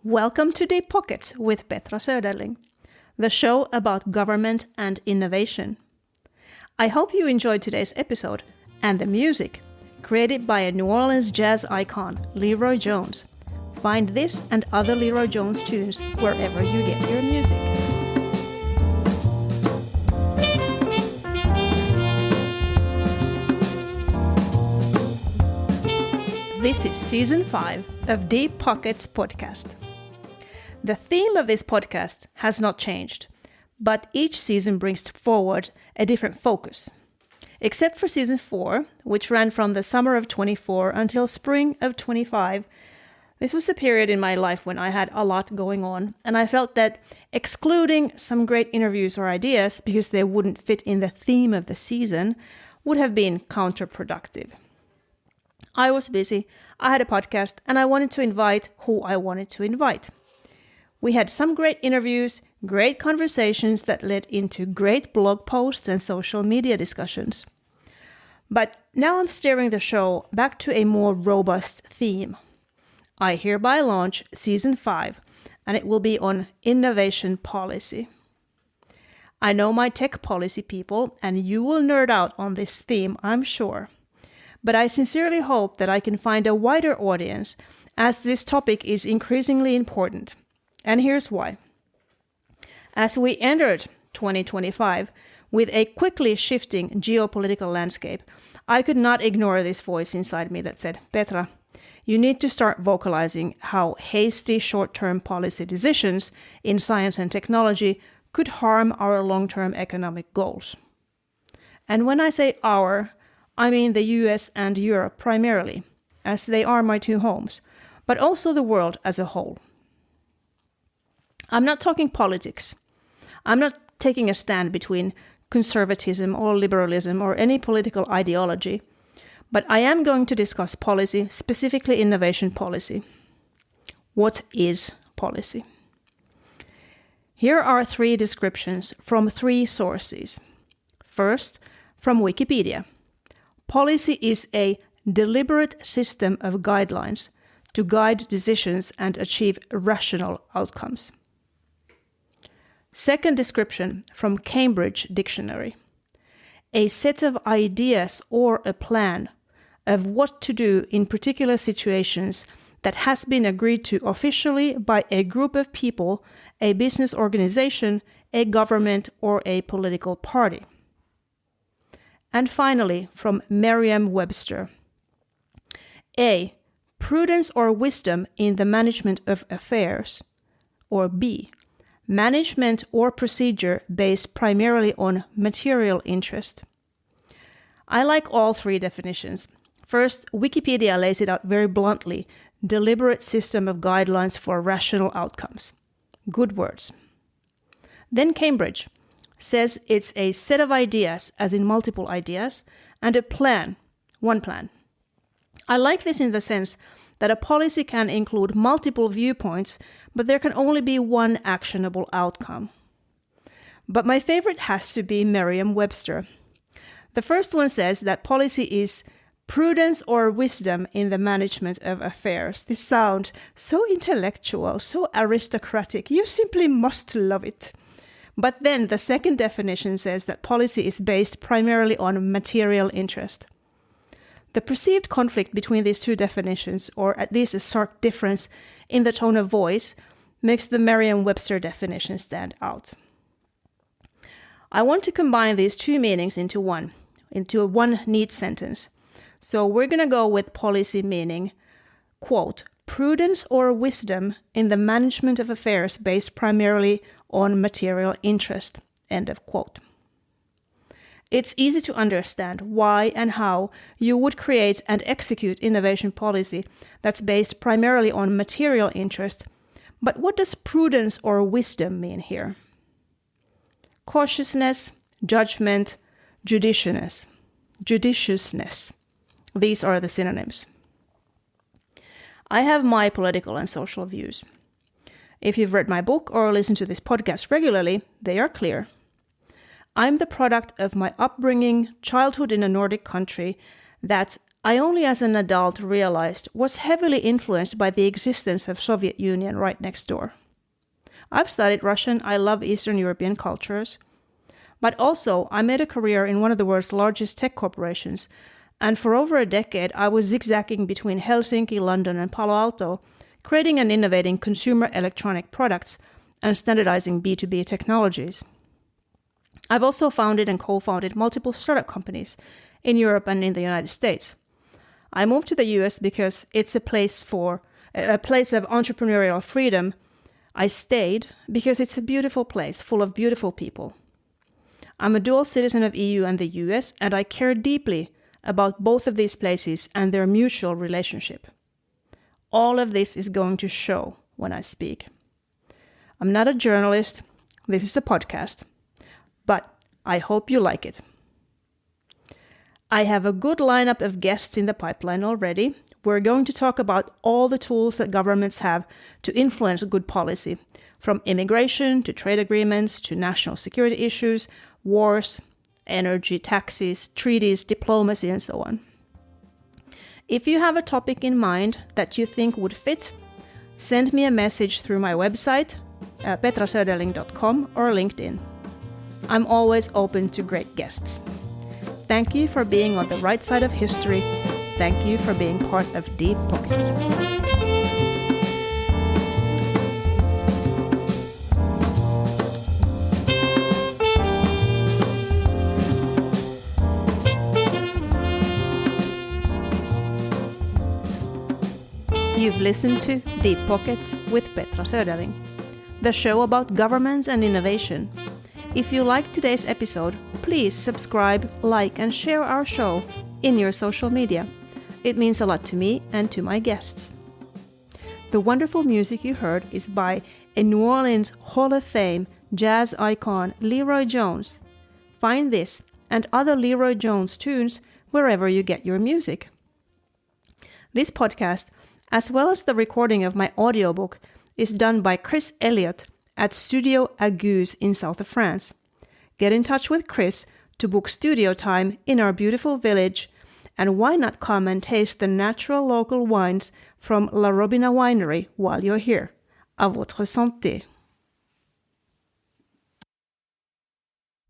Welcome to Deep Pockets with Petra Söderling, the show about government and innovation. I hope you enjoyed today's episode and the music, created by a New Orleans jazz icon, Leroy Jones. Find this and other Leroy Jones tunes wherever you get your music. This is Season 5 of Deep Pockets podcast. The theme of this podcast has not changed, but each season brings forward a different focus. Except for Season 4, which ran from the summer of 24 until spring of 25, this was a period in my life when I had a lot going on, and I felt that excluding some great interviews or ideas because they wouldn't fit in the theme of the season would have been counterproductive. I was busy, I had a podcast, and I wanted to invite who I wanted to invite. We had some great interviews, great conversations that led into great blog posts and social media discussions. But now I'm steering the show back to a more robust theme. I hereby launch Season 5, and it will be on innovation policy. I know my tech policy people, and you will nerd out on this theme, I'm sure. But I sincerely hope that I can find a wider audience, as this topic is increasingly important. And here's why. As we entered 2025 with a quickly shifting geopolitical landscape, I could not ignore this voice inside me that said, Petra, you need to start vocalizing how hasty short-term policy decisions in science and technology could harm our long-term economic goals. And when I say our, I mean the US and Europe primarily, as they are my two homes, but also the world as a whole. I'm not talking politics. I'm not taking a stand between conservatism or liberalism or any political ideology, but I am going to discuss policy, specifically innovation policy. What is policy? Here are 3 descriptions from 3 sources. First, from Wikipedia. Policy is a deliberate system of guidelines to guide decisions and achieve rational outcomes. Second description from Cambridge Dictionary. A set of ideas or a plan of what to do in particular situations that has been agreed to officially by a group of people, a business organization, a government, or a political party. And finally, from Merriam-Webster. A. Prudence or wisdom in the management of affairs. Or B. Management or procedure based primarily on material interest. I like all 3 definitions. First, Wikipedia lays it out very bluntly, deliberate system of guidelines for rational outcomes. Good words. Then Cambridge says it's a set of ideas, as in multiple ideas, and a plan, one plan. I like this in the sense that a policy can include multiple viewpoints, but there can only be one actionable outcome. But my favorite has to be Merriam-Webster. The first one says that policy is prudence or wisdom in the management of affairs. This sounds so intellectual, so aristocratic. You simply must love it. But then the second definition says that policy is based primarily on material interest. The perceived conflict between these 2 definitions, or at least a stark difference in the tone of voice, makes the Merriam-Webster definition stand out. I want to combine these 2 meanings into one neat sentence. So we're going to go with policy meaning, quote, prudence or wisdom in the management of affairs based primarily on material interest, end of quote. It's easy to understand why and how you would create and execute innovation policy that's based primarily on material interest, but what does prudence or wisdom mean here? Cautiousness, judgment, judiciousness. These are the synonyms. I have my political and social views. If you've read my book or listened to this podcast regularly, they are clear. I'm the product of my upbringing, childhood in a Nordic country that's I only as an adult realized was heavily influenced by the existence of Soviet Union right next door. I've studied Russian, I love Eastern European cultures, but also I made a career in one of the world's largest tech corporations, and for over a decade I was zigzagging between Helsinki, London, and Palo Alto, creating and innovating consumer electronic products and standardizing B2B technologies. I've also founded and co-founded multiple startup companies in Europe and in the United States. I moved to the US because it's a place of entrepreneurial freedom. I stayed because it's a beautiful place full of beautiful people. I'm a dual citizen of EU and the US, and I care deeply about both of these places and their mutual relationship. All of this is going to show when I speak. I'm not a journalist. This is a podcast. But I hope you like it. I have a good lineup of guests in the pipeline already. We're going to talk about all the tools that governments have to influence good policy, from immigration to trade agreements to national security issues, wars, energy, taxes, treaties, diplomacy, and so on. If you have a topic in mind that you think would fit, send me a message through my website, petrasöderling.com, or LinkedIn. I'm always open to great guests. Thank you for being on the right side of history. Thank you for being part of Deep Pockets. You've listened to Deep Pockets with Petra Söderling, the show about governments and innovation. If you liked today's episode, please subscribe, like, and share our show in your social media. It means a lot to me and to my guests. The wonderful music you heard is by a New Orleans Hall of Fame jazz icon Leroy Jones. Find this and other Leroy Jones tunes wherever you get your music. This podcast, as well as the recording of my audiobook, is done by Chris Elliott at Studio Aguse in south of France. Get in touch with Chris to book studio time in our beautiful village, and why not come and taste the natural local wines from La Robina Winery while you're here. À votre santé!